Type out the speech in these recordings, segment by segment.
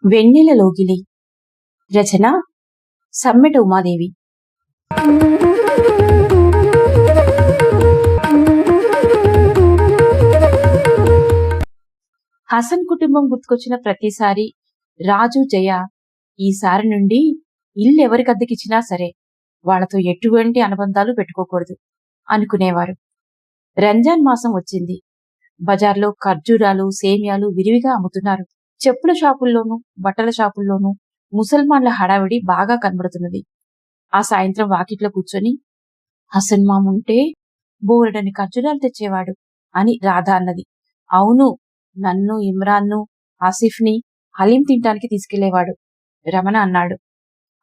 వెన్నెల లోగిలి. రచన సమ్మెట ఉమాదేవి. హసన్ కుటుంబం గుర్తుకొచ్చిన ప్రతిసారి రాజు, జయ ఈసారి నుండి ఇల్లు ఎవరికి అద్దెకిచ్చినా సరే వాళ్లతో ఎటువంటి అనుబంధాలు పెట్టుకోకూడదు అనుకునేవారు. రంజాన్ మాసం వచ్చింది. బజార్లో ఖర్జూరాలు, సేమియాలు విరివిగా అమ్ముతున్నారు. చెప్పుల షాపుల్లోనూ, బట్టల షాపుల్లోనూ ముసల్మాన్ల హడావిడి బాగా కనబడుతున్నది. ఆ సాయంత్రం వాకిట్లో కూర్చొని హసన్ మాముంటే బోరెడని ఖర్జూరాలు తెచ్చేవాడు అని రాధ అన్నది. అవును, నన్ను, ఇమ్రాన్ను, ఆసిఫ్ని హలీం తింటానికి తీసుకెళ్లేవాడు రమణ అన్నాడు.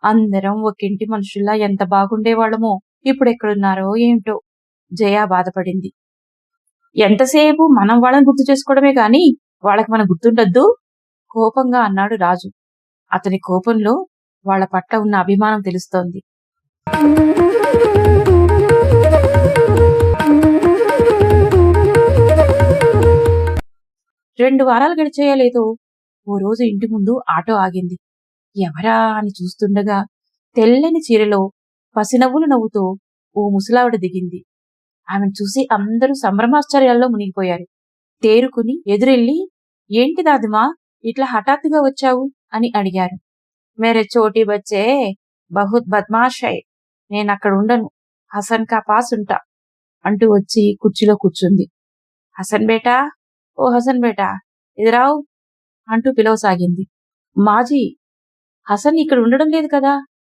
అందరం ఒకింటి మనుషుల్లా ఎంత బాగుండేవాళ్ళమో ఇప్పుడెక్కడున్నారో ఏమిటో జయ బాధపడింది. ఎంతసేపు మనం వాళ్ళని గుర్తు చేసుకోవడమే గాని వాళ్ళకి మనం గుర్తుండద్దు కోపంగా అన్నాడు రాజు. అతని కోపంలో వాళ్ల పట్ల ఉన్న అభిమానం తెలుస్తోంది. 2 వారాలు గడిచేయలేదో ఓ రోజు ఇంటి ముందు ఆటో ఆగింది. ఎవరా అని చూస్తుండగా తెల్లని చీరలో పసినవ్వులు నవ్వుతో ఓ ముసలావిడ దిగింది. ఆమెను చూసి అందరూ సంభ్రమాశ్చర్యాల్లో మునిగిపోయారు. తేరుకుని ఎదురెళ్ళి, ఏంటి దాదిమా ఇట్లా హఠాత్తుగా వచ్చావు అని అడిగారు. మేరే చోటీ బచ్చే బహుత్ బద్మాష్ హై, నేనక్కడ ఉండను, హసన్ కా పాస్ ఉంటా అంటూ వచ్చి కుర్చీలో కూర్చుంది. హసన్ బేటా, ఓ హసన్ బేటా ఎదురావు అంటూ పిలవసాగింది. మాజీ, హసన్ ఇక్కడ ఉండడం లేదు కదా,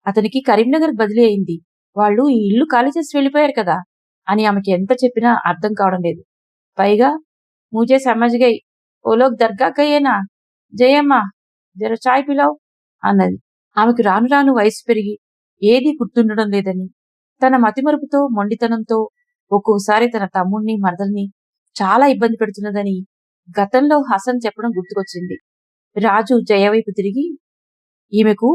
అతనికి కరీంనగర్ బదిలీ అయింది, వాళ్ళు ఈ ఇల్లు ఖాళీ చేసి వెళ్ళిపోయారు కదా అని ఆమెకి ఎంత చెప్పినా అర్థం కావడం లేదు. పైగా ముజే సమజ్ గై, ఓ లోగ్ దర్గా గయేనా, జయమ్మ జర చాయ్ పిలావ్ అన్నది. ఆమెకు రాను రాను వయసు పెరిగి ఏదీ గుర్తుండడం లేదని, తన మతిమరుపుతో, మొండితనంతో ఒక్కోసారి తన తమ్ముణ్ణి, మరదల్ని చాలా ఇబ్బంది పెడుతున్నదని గతంలో హసన్ చెప్పడం గుర్తుకొచ్చింది. రాజు జయ వైపు తిరిగి, ఈమెకు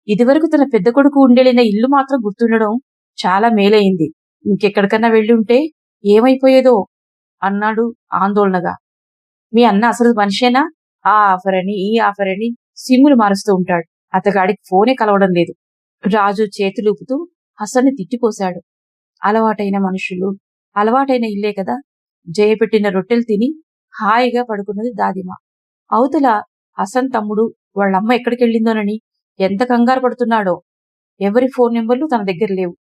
ఇదివరకు తన పెద్ద కొడుకు ఉండేలిన ఇల్లు మాత్రం గుర్తుండడం చాలా మేలైంది, ఇంకెక్కడికన్నా వెళ్ళి ఉంటే ఏమైపోయేదో అన్నాడు ఆందోళనగా. మీ అన్న అసలు మనిషేనా? ఆ ఆఫర్ అని, ఈ ఆఫర్ అని సిమ్ములు మారుస్తూ ఉంటాడు, అతగాడికి ఫోనే కలవడం లేదు. రాజు చేతులూపుతూ హసన్ని తిట్టిపోశాడు. అలవాటైన మనుషులు, అలవాటైన ఇల్లే కదా. జయ పెట్టిన రొట్టెలు తిని హాయిగా పడుకున్నది దాదిమ. అవతల హసన్ తమ్ముడు వాళ్ళమ్మ ఎక్కడికెళ్ళిందోనని ఎంత కంగారు పడుతున్నాడో. ఎవరి ఫోన్ నెంబర్లు తన దగ్గర లేవు.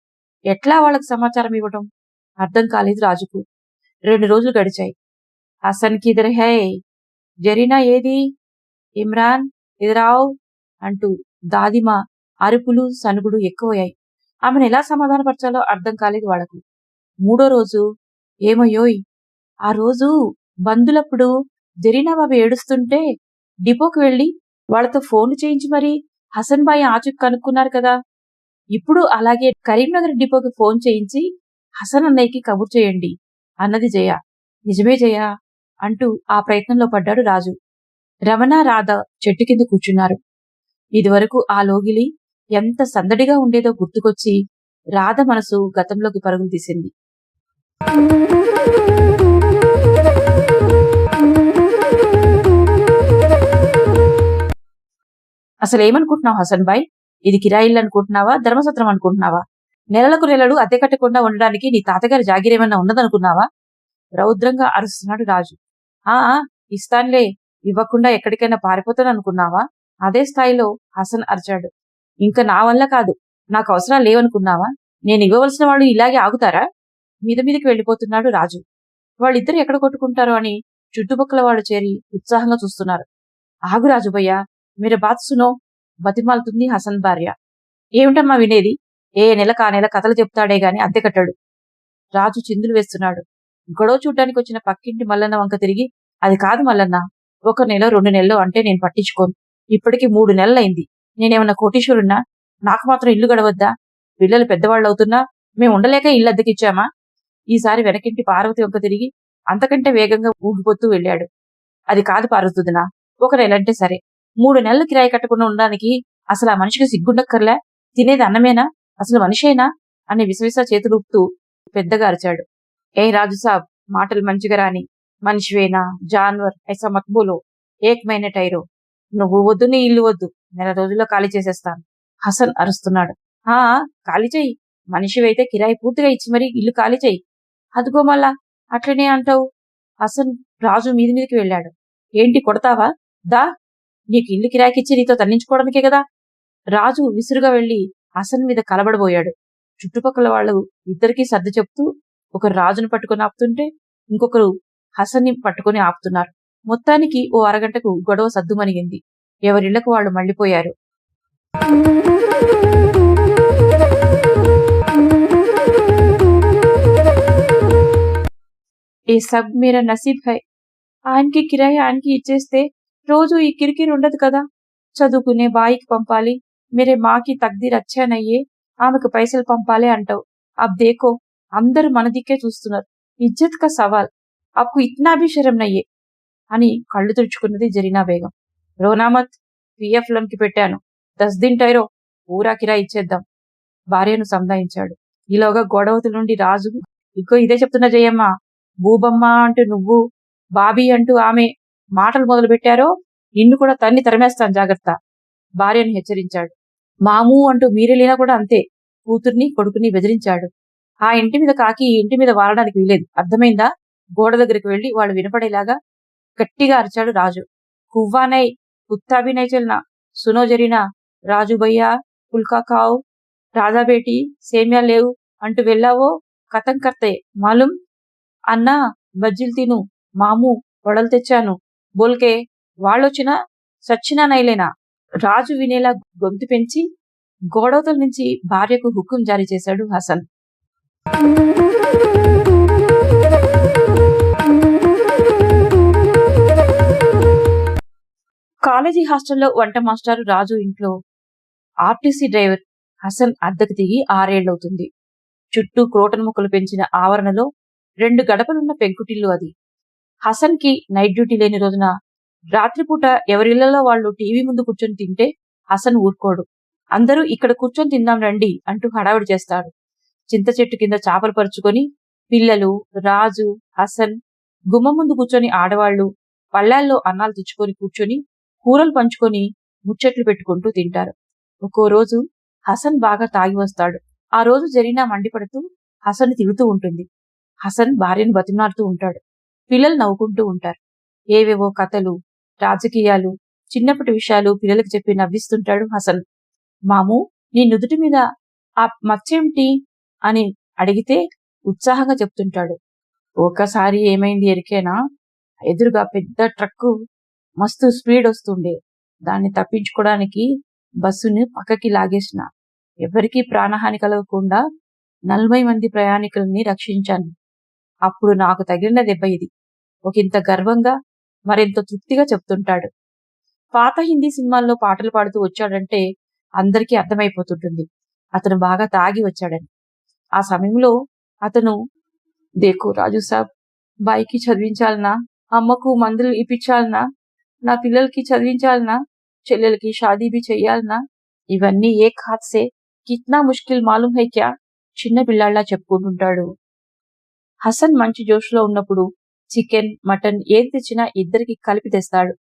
ఎట్లా వాళ్ళకి సమాచారం ఇవ్వటం అర్థం కాలేదు రాజుకు. 2 రోజులు గడిచాయి. హసన్ కిదర్ హై, జరీనా ఏది, ఇమ్రాన్ ఎదురావ్ అంటూ దాదిమ అరుపులు, సనుగుడు ఎక్కువయ్యాయి. ఆమెను ఎలా సమాధానపరచాలో అర్థం కాలేదు వాళ్లకు. 3వ రోజు, ఏమయ్యోయ్, ఆ రోజు బందులప్పుడు జరీనా బాబు ఏడుస్తుంటే డిపోకి వెళ్లి వాళ్లతో ఫోన్లు చేయించి మరీ హసన్ బాయి ఆచూకు కనుక్కున్నారు కదా, ఇప్పుడు అలాగే కరీంనగర్ డిపోకి ఫోన్ చేయించి హసన్ అన్నయ్యకి కబుర్ చేయండి అన్నది జయ. నిజమే జయ అంటూ ఆ ప్రయత్నంలో పడ్డాడు రాజు. రమణ, రాధ చెట్టు కింద కూర్చున్నారు. ఇదివరకు ఆ లోగిలి ఎంత సందడిగా ఉండేదో గుర్తుకొచ్చి రాధ మనసు గతంలోకి పరుగులు తీసింది. అసలేమనుకుంటున్నావు హసన్ బాయ్, ఇది కిరాయిల్లు అనుకుంటున్నావా, ధర్మసత్రం అనుకుంటున్నావా? నెలలకు నెలలు అద్దె కట్టకుండా ఉండడానికి నీ తాతగారి జాగీరేమన్నా ఉన్నదనుకున్నావా? రౌద్రంగా అరుస్తున్నాడు రాజు. ఆ ఇస్తాన్లే, ఇవ్వకుండా ఎక్కడికైనా పారిపోతాననుకున్నావా? అదే స్థాయిలో హసన్ అరిచాడు. ఇంకా నా వల్ల కాదు, నాకు అవసరాలు లేవనుకున్నావా? నేను ఇవ్వవలసిన వాళ్ళు ఇలాగే ఆగుతారా? మీద మీదకి వెళ్ళిపోతున్నాడు రాజు. వాళ్ళిద్దరు ఎక్కడ కొట్టుకుంటారో అని చుట్టుపక్కల వాళ్ళు చేరి ఉత్సాహంగా చూస్తున్నారు. ఆగు రాజుభయ్యా, మీరు బాత్ సునో, బతిమాలుతుంది హసన్ భార్య. ఏమిటమ్మా వినేది? ఏ నెల కా నెల కథలు చెప్తాడే గాని అద్దె కట్టాడు. రాజు చిందులు వేస్తున్నాడు. గొడవ చూడ్డానికి వచ్చిన పక్కింటి మల్లన్న వంక తిరిగి, అది కాదు మల్లన్న, 1 నెల 2 నెలలు అంటే నేను పట్టించుకోను, ఇప్పటికి 3 నెలలైంది, నేనేమన్నా కోటీశ్వరున్నా? నాకు మాత్రం ఇల్లు గడవద్దా? పిల్లలు పెద్దవాళ్ళు అవుతున్నా మేము ఉండలేక ఇల్లు అద్దెకిచ్చామా? ఈసారి వెనకింటి పార్వతి వంక తిరిగి అంతకంటే వేగంగా ఊగిపోతూ వెళ్ళాడు. అది కాదు పార్వతుదినా, 1 నెలంటే సరే, 3 నెలలు కిరాయి కట్టకుండా ఉండడానికి అసలు ఆ మనిషికి సిగ్గుండక్కర్లే? తినేది అన్నమేనా? అసలు మనిషేనా అని విసవిస చేతులూపుతూ పెద్దగా అరిచాడు. ఏ రాజు సాబ్, మాటలు మంచిగా రాని. మనిషివేనా? జాన్వర్ ఐసా మత్ బోలో. ఏక్ మహీనే టైరో. నువ్వు వద్దు, నీ ఇల్లు వద్దు. నెల రోజుల్లో ఖాళీ చేసేస్తాను. హసన్ అరుస్తున్నాడు. ఆ, ఖాళీ చెయ్యి. మనిషివైతే కిరాయి పూర్తిగా ఇచ్చి మరీ ఇల్లు ఖాళీ చెయ్యి. అదిగో మళ్ళా అట్లనే అంటావు. హసన్ రాజు మీదికి వెళ్ళాడు. ఏంటి కొడతావా? దా, నీకు ఇల్లు కిరాయికిచ్చి నీతో తన్నించుకోవడానికే కదా. రాజు విసురుగా వెళ్లి హసన్ మీద కలబడబోయాడు. చుట్టుపక్కల వాళ్ళు ఇద్దరికీ సర్ది చెప్తూ ఒకరు రాజును పట్టుకుని ఆపుతుంటే ఇంకొకరు హసన్ని పట్టుకుని ఆపుతున్నారు. మొత్తానికి ఓ అరగంటకు గొడవ సద్దుమణిగింది. ఎవరిళ్లకు వాళ్ళు మళ్లిపోయారు. ఏ సబ్ మేరా నసీబ్ హై. ఆయనకి కిరాయి ఆయనకి ఇచ్చేస్తే రోజు ఈ కిరికిరి ఉండదు కదా. చదువుకునే బాయికి పంపాలి. మేరే మాకి తక్దీర్ అచ్చా నయ్యే, ఆమెకు పైసలు పంపాలి అంటావు. అబ్ దేకో, అందరూ మన దిక్కే చూస్తున్నారు. ఇజ్జత్ కా సవాల్. అప్కు ఇత్నా భీ శరం నయ్యే అని కళ్ళు తుడుచుకున్నది జరీనా బేగం. రోనామత్, పిఎఫ్ లోన్కి పెట్టాను. 10 దిన్ టైరో, ఊరా కిరాయి ఇచ్చేద్దాం. భార్యను సంధాయించాడు. ఈలోగా గొడవతుల నుండి రాజు, ఇగో ఇదే చెప్తున్నా జయమ్మ, భూబమ్మ అంటూ నువ్వు, బాబీ అంటూ ఆమె మాటలు మొదలు పెట్టారో నిన్ను కూడా తన్ని తరిమేస్తాను, జాగ్రత్త. భార్యను హెచ్చరించాడు. మామూ అంటూ మీరెళ్ళినా కూడా అంతే. కూతుర్ని కొడుకుని బెదిరించాడు. ఆ ఇంటి మీద కాకి ఈ ఇంటి మీద వాలడానికి వీలేదు, అర్థమైందా? గోడ దగ్గరికి వెళ్లి వాళ్ళు వినపడేలాగా గట్టిగా అరిచాడు రాజు. కువ్వానై, కుత్తాబీ నై చల్నా. సునో జరీనా, రాజు భయ్యా పుల్కా కావు, రాజాబేటి సేమ్యా లేవు అంటూ వెళ్ళావో కథం కర్తే మాలూం. అన్నా, బజ్జీలు తిను. మామూ, వడలు తెచ్చాను బోల్కే వాళ్ళొచ్చినా సచ్చినా నైలేనా. రాజు వినేలా గొంతు పెంచి గోడవతల నుంచి భార్యకు హుకుం జారీ చేశాడు హసన్. కాలేజీ హాస్టల్లో వంట మాస్టారు రాజు ఇంట్లో ఆర్టీసీ డ్రైవర్ హసన్ అద్దెకు దిగి 6 ఏళ్లవుతుంది. చుట్టూ క్రోటన్ ముక్కలు పెంచిన ఆవరణలో 2 గడపలున్న పెంకుటిల్లు అది. హసన్ కి నైట్ డ్యూటీ లేని రోజున రాత్రిపూట ఎవరిళ్లలో వాళ్ళు టీవీ ముందు కూర్చొని తింటే హసన్ ఊరుకోడు. అందరూ ఇక్కడ కూర్చొని తిందాం రండి అంటూ హడావిడి చేస్తాడు. చింత చెట్టు కింద చాపలు పరుచుకొని పిల్లలు, రాజు, హసన్ గుమ్మ ముందు కూర్చొని ఆడవాళ్లు పళ్ళాల్లో అన్నాలు తెచ్చుకొని కూర్చొని కూరలు పంచుకొని ముచ్చట్లు పెట్టుకుంటూ తింటారు. ఒక్కో రోజు హసన్ బాగా తాగి వస్తాడు. ఆ రోజు జరీనా మండిపడుతూ హసన్ తిడుతూ ఉంటుంది. హసన్ భార్యను బతిమాలుతూ ఉంటాడు. పిల్లలు నవ్వుకుంటూ ఉంటారు. ఏవేవో కథలు, రాజకీయాలు, చిన్నప్పటి విషయాలు పిల్లలకు చెప్పి నవ్విస్తుంటాడు హసన్. మామూ, నీ నుదుటి మీద ఆ మచ్చేమిటి అని అడిగితే ఉత్సాహంగా చెప్తుంటాడు. ఒకసారి ఏమైంది ఎరికేనా? ఎదురుగా పెద్ద ట్రక్కు మస్తు స్పీడ్ వస్తుండే. దాన్ని తప్పించుకోవడానికి బస్సుని పక్కకి లాగేసిన. ఎవరికీ ప్రాణహాని కలగకుండా 40 మంది ప్రయాణికుల్ని రక్షించాను. అప్పుడు నాకు తగిలిన దెబ్బ ఇది. ఒకంత గర్వంగా మరెంత తృప్తిగా చెప్తుంటాడు. పాత హిందీ సినిమాల్లో పాటలు పాడుతూ వచ్చాడంటే అందరికీ అర్థమైపోతుంటుంది అతను బాగా తాగి వచ్చాడని. ఆ సమయంలో అతను, దేకో రాజు సాబ్, బాయికి చదివించాలనా, అమ్మకు మందులు ఇప్పించాలనా, నా పిల్లలకి చదివించాలనా, చెల్లెలకి షాదీ బి చెయ్యాలనా, ఇవన్నీ ఏక్ హాత్ సే కిత్నా ముష్కిల్ మాలూం హై క్యా, చిన్న పిల్లాళ్లా చెప్పుకుంటుంటాడు. హసన్ మంచి జోష్లో ఉన్నప్పుడు చికెన్, మటన్ ఏది తెచ్చినా ఇద్దరికి కలిపి తెస్తాడు.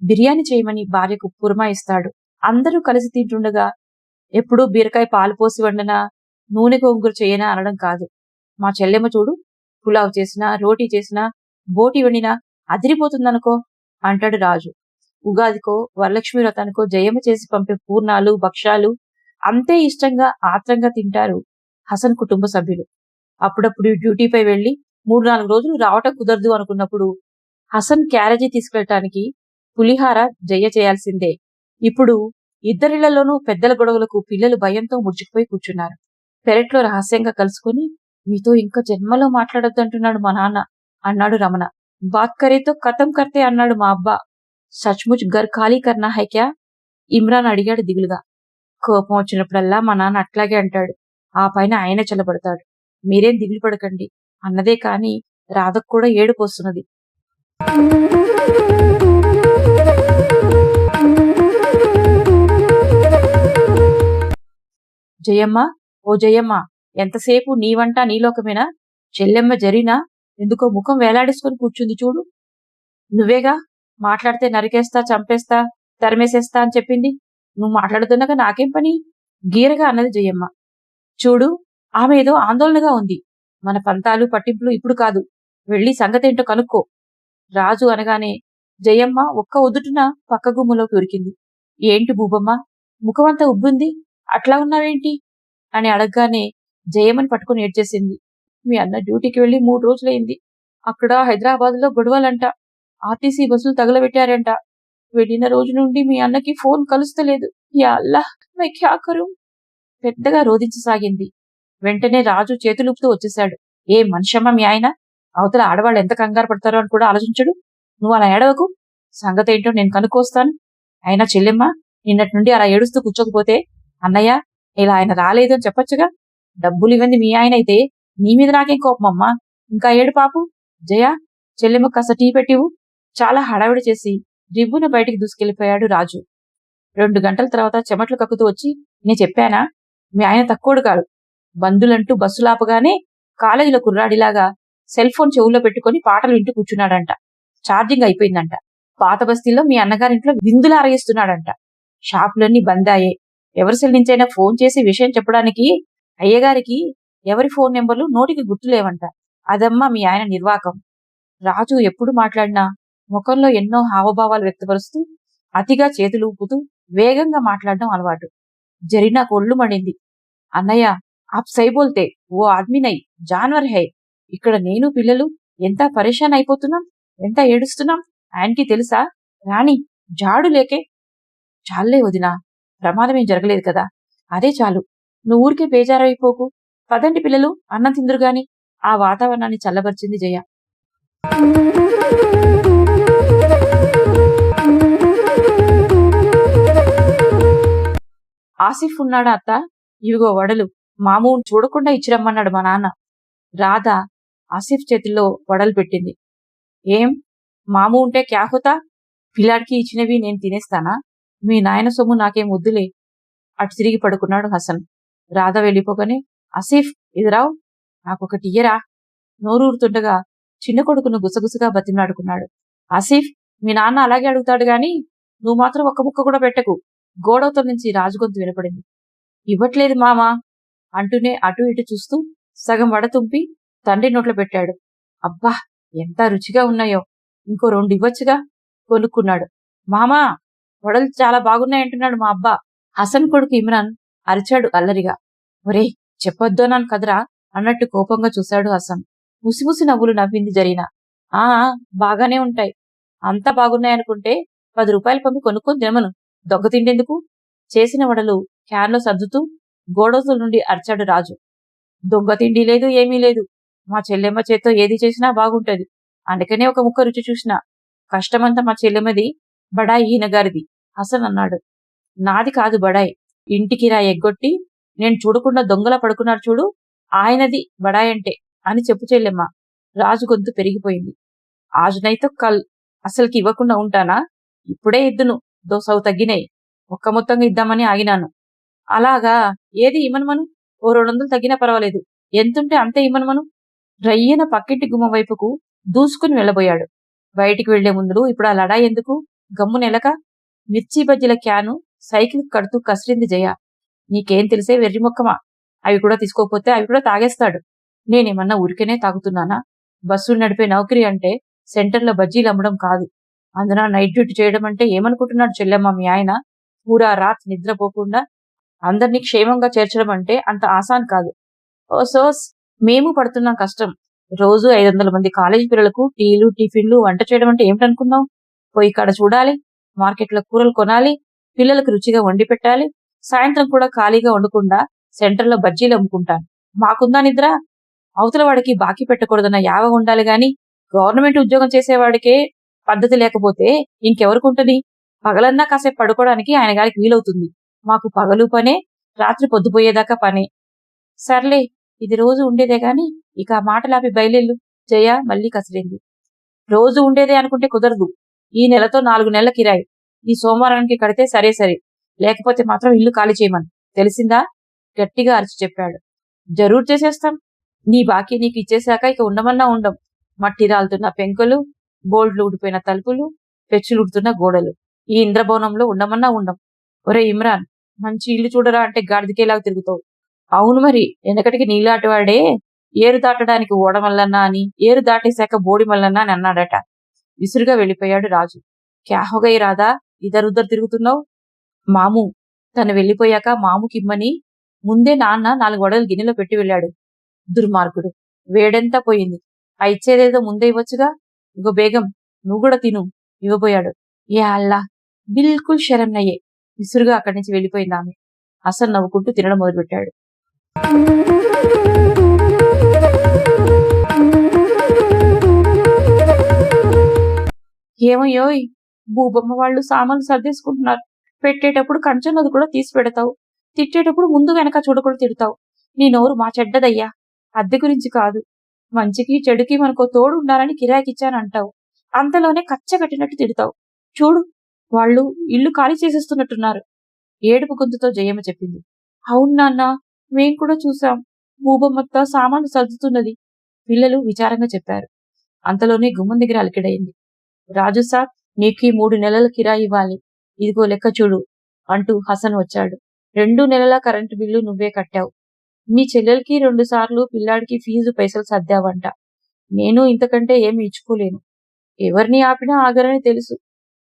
బిర్యానీ చేయమని భార్యకు పురమాయిస్తాడు. అందరూ కలిసి తింటుండగా ఎప్పుడూ బీరకాయ పాలు పోసి వండనా, నూనె గోంగూర చేయనా అనడం కాదు. మా చెల్లెమ్మ చూడు, పులావ్ చేసినా, రోటీ చేసినా, బోటి వండినా అదిరిపోతుందనుకో అంటాడు రాజు. ఉగాదికో వరలక్ష్మి వ్రతానికో జయమ్మ చేసి పంపే పూర్ణాలు, భక్ష్యాలు అంతే ఇష్టంగా ఆత్రంగా తింటారు హసన్ కుటుంబ సభ్యులు. అప్పుడప్పుడు డ్యూటీపై వెళ్లి 3-4 రోజులు రావటం కుదరదు అనుకున్నప్పుడు హసన్ క్యారేజీ తీసుకెళ్లటానికి పులిహార జయ చేయాల్సిందే. ఇప్పుడు ఇద్దరిళ్లలోనూ పెద్దల గొడవలకు పిల్లలు భయంతో ముడుచుకుపోయి కూర్చున్నారు. పెరట్లో రహస్యంగా కలుసుకుని, మీతో ఇంకా జన్మలో మాట్లాడొద్దంటున్నాడు మా నాన్న అన్నాడు రమణ. బాత్ కరేతో కథం కర్తే అన్నాడు మా అబ్బా. సచ్ముచ్ గర్ ఖాళీ కర్నా హై క్యా? ఇమ్రాన్ అడిగాడు దిగులుగా. కోపం వచ్చినప్పుడల్లా మా నాన్న అట్లాగే అంటాడు. ఆ పైన ఆయన చల్లబడతాడు. మీరేం దిగులు పడకండి అన్నదే కాని రాధకు కూడా ఏడుపు వస్తున్నది. జయమ్మ, ఓ జయమ్మ, ఎంతసేపు నీ వంట నీ లోకమేనా? చెల్లెమ్మ జరీనా ఎందుకో ముఖం వేలాడేసుకొని కూర్చుంది చూడు. నువ్వేగా మాట్లాడితే నరికేస్తా, చంపేస్తా, తరిమేసేస్తా అని చెప్పింది. నువ్వు మాట్లాడుతున్నాగా నాకేం పని? గీరగా అన్నది జయమ్మ. చూడు, ఆమె ఏదో ఆందోళనగా ఉంది. మన పంతాలు పట్టింపులు ఇప్పుడు కాదు. వెళ్ళి సంగతేంటో కనుక్కో. రాజు అనగానే జయమ్మ ఒక్క ఒద్దుటున పక్క గుమ్మలోకి ఉరికింది. ఏంటి బూబమ్మ, ముఖమంతా ఉబ్బుంది, అట్లా ఉన్నావేంటి అని అడగగానే జయమ్మని పట్టుకుని ఏడ్చేసింది. మీ అన్న డ్యూటీకి వెళ్ళి 3 రోజులైంది. అక్కడ హైదరాబాద్లో గొడవలంట. ఆర్టీసీ బస్సులు తగలబెట్టారంట. వెళ్ళిన రోజు నుండి మీ అన్నకి ఫోన్ కలుస్తలేదు. యా అల్లాహ్, మై క్యా కరూ? పెద్దగా రోధించసాగింది. వెంటనే రాజు చేతులుపుతూ వచ్చేశాడు. ఏ మనిషమ్మ మీ ఆయన? అవతల ఆడవాళ్ళు ఎంత కంగారు పడతారో అని కూడా ఆలోచించడు. నువ్వు అలా ఏడవకు. సంగతేంటో నేను కనుక్కొస్తాను. అయినా చెల్లెమ్మ, నిన్నటి నుండి అలా ఏడుస్తూ కూర్చోకపోతే అన్నయ్య ఇలా ఆయన రాలేదు అని చెప్పొచ్చుగా. డబ్బులు ఇవ్వంది మీ ఆయన అయితే నీ మీద నాకేం కోపమమ్మా. ఇంకా ఏడు పాపు. జయ, చెల్లెమ్మ కాస్త టీ పెట్టివు. చాలా హడావిడి చేసి రివ్వున బయటికి దూసుకెళ్లిపోయాడు రాజు. 2 గంటల తర్వాత చెమట్లు కక్కుతూ వచ్చి, నేను చెప్పానా, మీ ఆయన తక్కువడు కాడు. బంధులంటూ బస్సులాపగానే కాలేజీలో కుర్రాడిలాగా సెల్ ఫోన్ చెవుల్లో పెట్టుకుని పాటలు వింటూ కూర్చున్నాడంట. ఛార్జింగ్ అయిపోయిందంట. పాత బస్తీల్లో మీ అన్నగారింట్లో విందులు అరగిస్తున్నాడంట. షాపులన్నీ బందాయే. ఎవరి సెల్ నుంచైనా ఫోన్ చేసి విషయం చెప్పడానికి అయ్యగారికి ఎవరి ఫోన్ నెంబర్లు నోటికి గుర్తులేవంట. అదమ్మా మీ ఆయన నిర్వాకం. రాజు ఎప్పుడు మాట్లాడినా ముఖంలో ఎన్నో హావభావాలు వ్యక్తపరుస్తూ అతిగా చేతులు ఊపుతూ వేగంగా మాట్లాడడం అలవాటు. జరీనా కొళ్ళు మండింది. అన్నయ్య, ఆప్ సై బోల్తే, ఓ ఆద్మీ నై, జాన్వర్ హై. ఇక్కడ నేను పిల్లలు ఎంత పరేషాన్ అయిపోతున్నాం, ఎంత ఏడుస్తున్నాం ఆయనకి తెలుసా? రాణి జాడు లేకే. చాలే వదినా, ప్రమాదమేం జరగలేదు కదా, అదే చాలు. నువ్వు ఊరికే బేజారైపోకు. పదండి పిల్లలు, అన్నం తిందురుగాని. ఆ వాతావరణాన్ని చల్లబరిచింది జయ. ఆసిఫ్ ఉన్నాడా అత్త? ఇవిగో వడలు. మామూ చూడకుండా ఇచ్చిరమ్మన్నాడు మా నాన్న. రాధ ఆసిఫ్ చేతిలో వడలు పెట్టింది. ఏం మామూ ఉంటే క్యా హోతా? పిల్లాడికి ఇచ్చినవి నేను తినేస్తానా? మీ నాయన సొమ్ము నాకేం వద్దులే. అటు తిరిగి పడుకున్నాడు హసన్. రాధ వెళ్ళిపోగానే, ఆసిఫ్ ఇదిరావు, నాకొకటి ఇయ్యరా. నోరూరుతుండగా చిన్న కొడుకును గుసగుసగా బతిమలాడుకున్నాడు. ఆసిఫ్, మీ నాన్న అలాగే అడుగుతాడు గాని నువ్వు మాత్రం ఒక్క ముక్క కూడా పెట్టకు. గోడవతల నుంచి రాజుగొంతు వినపడింది. ఇవ్వట్లేదు మామా అంటూనే అటు ఇటు చూస్తూ సగం వడ తుంపి తండ్రి నోట్లో పెట్టాడు. అబ్బా, ఎంత రుచిగా ఉన్నాయో, ఇంకో 2 ఇవ్వచ్చుగా కొనుక్కున్నాడు. మామా, వడలు చాలా బాగున్నాయంటున్నాడు మా అబ్బా. హసన్ కొడుకు ఇమ్రాన్ అరిచాడు అల్లరిగా. ఒరే, చెప్పొద్దోనాను కదరా అన్నట్టు కోపంగా చూశాడు హసన్. ముసిముసి నవ్వులు నవ్వింది జరీనా. ఆ, బాగానే ఉంటాయి. అంతా బాగున్నాయనుకుంటే 10 రూపాయలు పంపి కొనుక్కొని తినమను. దొంగ తిండెందుకు? చేసిన వడలు క్యాన్లో సర్దుతూ గోడౌతుల నుండి అరిచాడు రాజు. దొంగ తిండి లేదు, ఏమీ లేదు. మా చెల్లెమ్మ చేత్తో ఏది చేసినా బాగుంటది. అందుకనే ఒక ముక్క రుచి చూసినా. కష్టమంతా మా చెల్లెమ్మది, బడాయి ఈయనగారిది హసన్ అన్నాడు. నాది కాదు బడాయి. ఇంటికి రా ఎగ్గొట్టి నేను చూడకుండా దొంగలా పడుకున్నారు చూడు, ఆయనది బడాయి అంటే అని చెప్పు చెల్లెమ్మ. రాజు గొంతు పెరిగిపోయింది. ఆజునైతో కల్, అసలుకి ఇవ్వకుండా ఉంటానా? ఇప్పుడే ఇద్దును, దోసవు తగ్గినాయి. ఒక్క మొత్తంగా ఇద్దామని ఆగినాను. అలాగా, ఏది ఇమ్మనుమను. ఓ 200 తగ్గినా పర్వాలేదు. ఎంతుంటే అంతే ఇమ్మనుమను. రయ్యన పక్కింటి గుమ్మ వైపుకు దూసుకుని వెళ్ళబోయాడు. బయటికి వెళ్లే ముందు ఇప్పుడు ఆ లడాయి ఎందుకు? గమ్ము నెలక. మిర్చి బజ్జీల క్యాను సైకిల్ కడుతూ కసిరింది జయ. నీకేం తెలిసే వెర్రి మొక్కమా, అవి కూడా తీసుకోకపోతే అవి కూడా తాగేస్తాడు. నేనేమన్నా ఊరికేనే తాగుతున్నానా? బస్సులు నడిపే నౌకరీ అంటే సెంటర్లో బజ్జీలు అమ్మడం కాదు. అందున నైట్ డ్యూటీ చేయడం అంటే ఏమనుకుంటున్నాడు చెల్లెమ్మ మీ ఆయన? పూరా రాత్ నిద్రపోకుండా అందరినీ క్షేమంగా చేర్చడం అంటే అంత ఆసాన్ కాదు. ఓ సోస్, మేము పడుతున్నాం కష్టం. రోజు 500 మంది కాలేజీ పిల్లలకు టీలు, టిఫిన్లు, వంట చేయడం అంటే ఏమిటనుకున్నావు? పోయి కాడ చూడాలి, మార్కెట్లో కూరలు కొనాలి, పిల్లలకు రుచిగా వండి పెట్టాలి. సాయంత్రం కూడా ఖాళీగా వండకుండా సెంటర్లో బజ్జీలు అమ్ముకుంటాను. మాకుందా నిద్ర? అవతల వాడికి బాకీ పెట్టకూడదన్న యావ ఉండాలి గాని గవర్నమెంట్ ఉద్యోగం చేసేవాడికే పద్ధతి లేకపోతే ఇంకెవరికుంటది? పగలన్నా కాసేపు పడుకోవడానికి ఆయన గారికి వీలవుతుంది. మాకు పగలు పనే, రాత్రి పొద్దుపోయేదాకా పనే. సర్లే, ఇది రోజు ఉండేదే గాని ఇక ఆ మాటలాపి బయలుళ్ళు. జయ మళ్ళీ కసిరింది. రోజు ఉండేదే అనుకుంటే కుదరదు. ఈ నెలతో 4 నెలల కిరాయి. ఈ సోమవారానికి కడితే సరే సరే, లేకపోతే మాత్రం ఇల్లు ఖాళీ చేయమను, తెలిసిందా? గట్టిగా అరిచి చెప్పాడు. జరూర్ చేసేస్తాం. నీ బాకీ నీకు ఇచ్చేశాక ఇక ఉండమన్నా ఉండం. మట్టి రాలుతున్న పెంకులు, బోల్డ్లు ఊడిపోయిన తలుపులు, పెచ్చులు ఉడుతున్న గోడలు. ఈ ఇంద్రభవనంలో ఉండమన్నా ఉండం. ఒరే ఇమ్రాన్, మంచి ఇల్లు చూడరా అంటే గాడిదకేలాగా తిరుగుతావు. అవును మరి, వెనకటికి నీలాంటివాడే ఏరు దాటడానికి ఓడమల్లన్నా అని, ఏరు దాటేశాక బోడి మల్లన్నా అని అన్నాడట. విసురుగా వెళ్ళిపోయాడు రాజు. క్యా హోగై రాధా, ఇద్దరుద్దరు తిరుగుతున్నావు? మాము తను వెళ్ళిపోయాక మాముకిమ్మని ముందే నాన్న 4 వడలు గిన్నెలో పెట్టి వెళ్ళాడు. దుర్మార్గుడు, వేడెంతా పోయింది. ఆ ఇచ్చేదేదో ముందే ఇవ్వచ్చుగా. ఇగో బేగం, నువ్వు కూడా తిను ఇవ్వబోయాడు. ఏ అల్లా, బిల్కుల్ శరణ్యయే. విసురుగా అక్కడి నుంచి వెళ్ళిపోయింది ఆమె. హసన్ నవ్వుకుంటూ తినడం మొదలుపెట్టాడు. ఏమయ్యోయ్, భూబొమ్మ వాళ్ళు సామాన్లు సర్దేసుకుంటున్నారు. పెట్టేటప్పుడు కంచెన్నది కూడా తీసి పెడతావు. తిట్టేటప్పుడు ముందు వెనక చూడకుండా తిడతావు. నీ నోరు మా చెడ్డదయ్యా. అద్దె గురించి కాదు, మంచికి చెడుకి మనకో తోడు ఉండాలని కిరాయికిచ్చానంటావు. అంతలోనే కచ్చగట్టినట్టు తిడతావు. చూడు, వాళ్ళు ఇల్లు ఖాళీ చేసేస్తున్నట్టున్నారు. ఏడుపు గొంతుతో జయమ్మ చెప్పింది. అవును నాన్న, మేం కూడా చూసాం. భూబొమ్మతో సామాన్లు సర్దుతున్నది, పిల్లలు విచారంగా చెప్పారు. అంతలోనే గుమ్మం దగ్గర అలికిడైంది. రాజు సాబ్, నీకు ఈ 3 నెలల కిరాయి ఇవ్వాలి. ఇదిగో లెక్క చూడు అంటూ హసన్ వచ్చాడు. 2 నెలల కరెంటు బిల్లు నువ్వే కట్టావు. మీ చెల్లెలకి 2 సార్లు పిల్లాడికి ఫీజు పైసలు సర్దావంట. నేను ఇంతకంటే ఏమి ఇచ్చుకోలేను. ఎవరిని ఆపినా ఆగరని తెలుసు.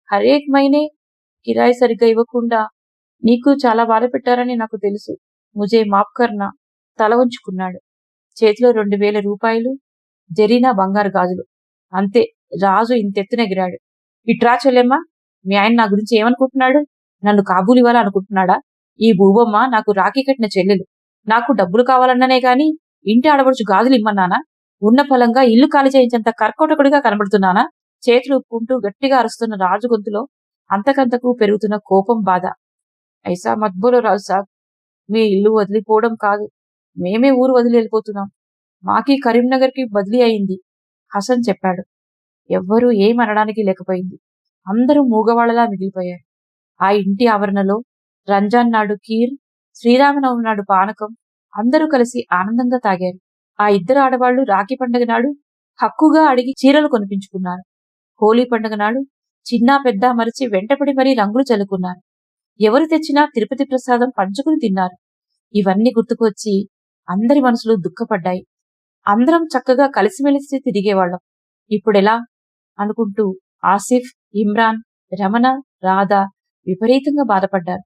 హరేక్ మైనే కిరాయి సరిగ్గా ఇవ్వకుండా నీకు చాలా బాధ పెట్టారని నాకు తెలుసు. ముజే మాఫ్ కర్నా. తల ఉంచుకున్నాడు. చేతిలో 2000 రూపాయలు, జరీనా బంగారు గాజులు. అంతే, రాజు ఇంతెత్తునెగిరాడు. ఇట్రా చెల్లెమ్మ, మీ ఆయన నా గురించి ఏమనుకుంటున్నాడు? నన్ను కాబూలు ఇవ్వాలనుకుంటున్నాడా? ఈ భూబొమ్మ నాకు రాఖీ కట్టిన చెల్లెలు. నాకు డబ్బులు కావాలన్ననే గాని ఇంటి ఆడబడుచు గాజులు ఇమ్మన్నానా? ఉన్న ఫలంగా ఇల్లు ఖాళీ చేయించేంత కర్కోటకుడిగా కనబడుతున్నానా? చేతులు ఉప్పుకుంటూ గట్టిగా అరుస్తున్న రాజు గొంతులో అంతకంతకు పెరుగుతున్న కోపం, బాధ. ఐసా మత్బోలో రాజు సాబ్, మీ ఇల్లు వదిలిపోవడం కాదు, మేమే ఊరు వదిలి వెళ్ళిపోతున్నాం. మాకీ కరీంనగర్కి బదిలీ అయింది, హసన్ చెప్పాడు. ఎవ్వరూ ఏమనడానికి లేకపోయింది. అందరూ మూగవాళ్లలా మిగిలిపోయారు. ఆ ఇంటి ఆవరణలో రంజాన్ నాడు కీర్, శ్రీరామనవమి నాడు పానకం అందరూ కలిసి ఆనందంగా తాగారు. ఆ 2 ఆడవాళ్లు రాఖీ పండుగ నాడు హక్కుగా అడిగి చీరలు కొనిపించుకున్నారు. హోలీ పండుగ నాడు చిన్నా పెద్ద మరిచి వెంటపడి మరీ రంగులు చల్లుకున్నారు. ఎవరు తెచ్చినా తిరుపతి ప్రసాదం పంచుకుని తిన్నారు. ఇవన్నీ గుర్తుకొచ్చి అందరి మనసులు దుఃఖపడ్డాయి. అందరం చక్కగా కలిసిమెలిసి తిరిగేవాళ్లం. ఇప్పుడెలా అనుకుంటూ ఆసిఫ్, ఇమ్రాన్, రమణ, రాధ విపరీతంగా బాధపడ్డారు.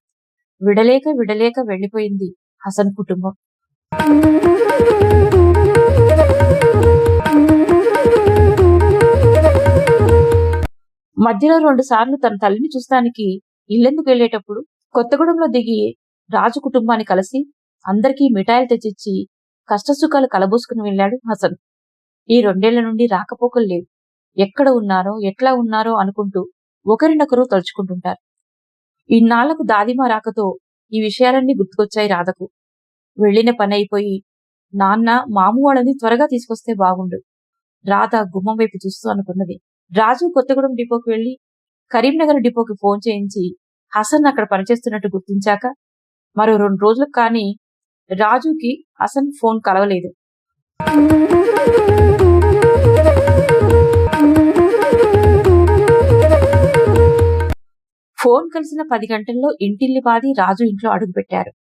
విడలేక విడలేక వెళ్లిపోయింది హసన్ కుటుంబం. మధ్యలో 2 సార్లు తన తల్లిని చూస్తానికి ఇల్లెందుకు వెళ్లేటప్పుడు కొత్తగూడెంలో దిగి రాజు కుటుంబాన్ని కలిసి అందరికీ మిఠాయిలు తెచ్చిచ్చి కష్టసుఖాలు కలబోసుకుని వెళ్ళాడు హసన్. ఈ 2 ఏళ్ల నుండి రాకపోకలు లేవు. ఎక్కడ ఉన్నారో ఎట్లా ఉన్నారో అనుకుంటూ ఒకరినొకరు తలుచుకుంటుంటారు. ఇన్నాళ్లకు దాదిమా రాకతో ఈ విషయాలన్నీ గుర్తుకొచ్చాయి రాధకు. వెళ్లిన పని అయిపోయి నాన్న మాము వాళ్ళని త్వరగా తీసుకొస్తే బాగుండు. రాధ గుమ్మం వైపు చూస్తూ అనుకున్నది. రాజు కొత్తగూడెం డిపోకి వెళ్లి కరీంనగర్ డిపోకి ఫోన్ చేయించి హసన్ అక్కడ పనిచేస్తున్నట్టు గుర్తించాక మరో 2 రోజులకు కానీ రాజుకి హసన్ ఫోన్ కలవలేదు. ఫోన్ కలిసిన 10 గంటల్లో ఇంటిల్లిపాది రాజు ఇంట్లో అడుగుపెట్టారు.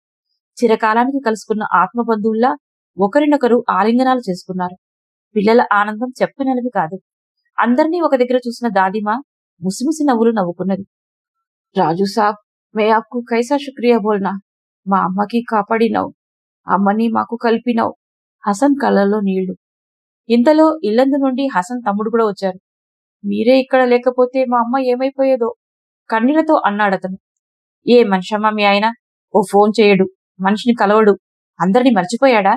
చిరకాలానికి కలుసుకున్న ఆత్మబంధువుల్లా ఒకరినొకరు ఆలింగనాలు చేసుకున్నారు. పిల్లల ఆనందం చెప్పనలవి కాదు. అందరినీ ఒక దగ్గర చూసిన దాదిమా ముసిముసి నవ్వులు నవ్వుకున్నది. రాజు సాబ్, మే ఆప్కు కైసా శుక్రియా బోల్నా. మా అమ్మకి కాపాడినావు, అమ్మని మాకు కలిపినావు. హసన్ కళ్ళల్లో నీళ్లు. ఇంతలో ఇల్లందు నుండి హసన్ తమ్ముడు కూడా వచ్చారు. మీరే ఇక్కడ లేకపోతే మా అమ్మ ఏమైపోయేదో కన్నీళ్లతో అన్నాడతను. ఏ మనిషమ్మా మీ ఆయన? ఓ ఫోన్ చేయడు, మనిషిని కలవడు, అందరినీ మర్చిపోయాడా?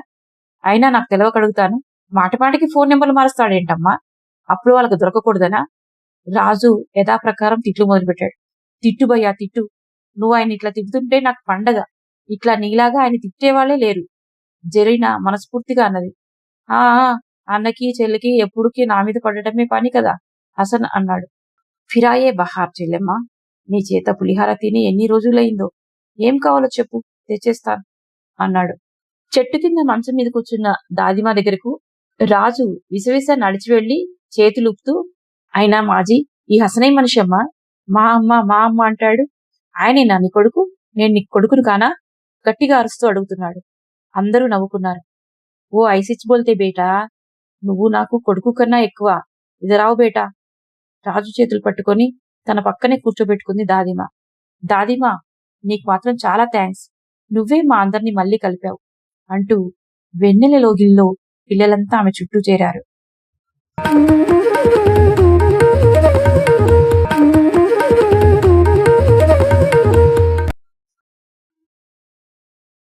అయినా నాకు తెలవకడుగుతాను, మాటపాటికి ఫోన్ నెంబర్లు మారుస్తాడేంటమ్మా? అప్పుడు వాళ్ళకు దొరకకూడదనా? రాజు యథాప్రకారం తిట్లు మొదలుపెట్టాడు. తిట్టు భయ్యా తిట్టు. నువ్వు ఆయన ఇట్లా తిట్టుతుంటే నాకు పండగ. ఇట్లా నీలాగా ఆయన తిట్టేవాళ్లే లేరు. జరీనా మనస్ఫూర్తిగా అన్నది. ఆ అన్నకి చెల్లికి ఎప్పుడుకి నా మీద పడటమే పని కదా, హసన్ అన్నాడు. ఫిరాయే బహార్ చెల్లెమ్మ, నీ చేత పులిహార తిని ఎన్ని రోజులైందో. ఏం కావాలో చెప్పు, తెచ్చేస్తాను అన్నాడు. చెట్టు కింద మంచం మీద కూర్చున్న దాదిమా దగ్గరకు రాజు విసవిస నడిచి వెళ్లి చేతులూపుతూ, అయినా మాజీ, ఈ హసనై మనిషి అమ్మా, మా అమ్మ అంటాడు. ఆయనేనా నీ కొడుకు? నేను నీ కొడుకును కానా? గట్టిగా అరుస్తూ అడుగుతున్నాడు. అందరూ నవ్వుకున్నారు. ఓ ఐసిచ్ బోల్తే బేటా, నువ్వు నాకు కొడుకు కన్నా ఎక్కువ. ఇదరావు బేటా. రాజు చేతులు పట్టుకొని తన పక్కనే కూర్చోబెట్టుకుంది దాదిమా. దాదిమా, నీకు మాత్రం చాలా థ్యాంక్స్. నువ్వే మా అందరినీ మళ్ళీ కలిపావు అంటూ వెన్నెల లోగిల్లో పిల్లలంతా ఆమె చుట్టూ చేరారు.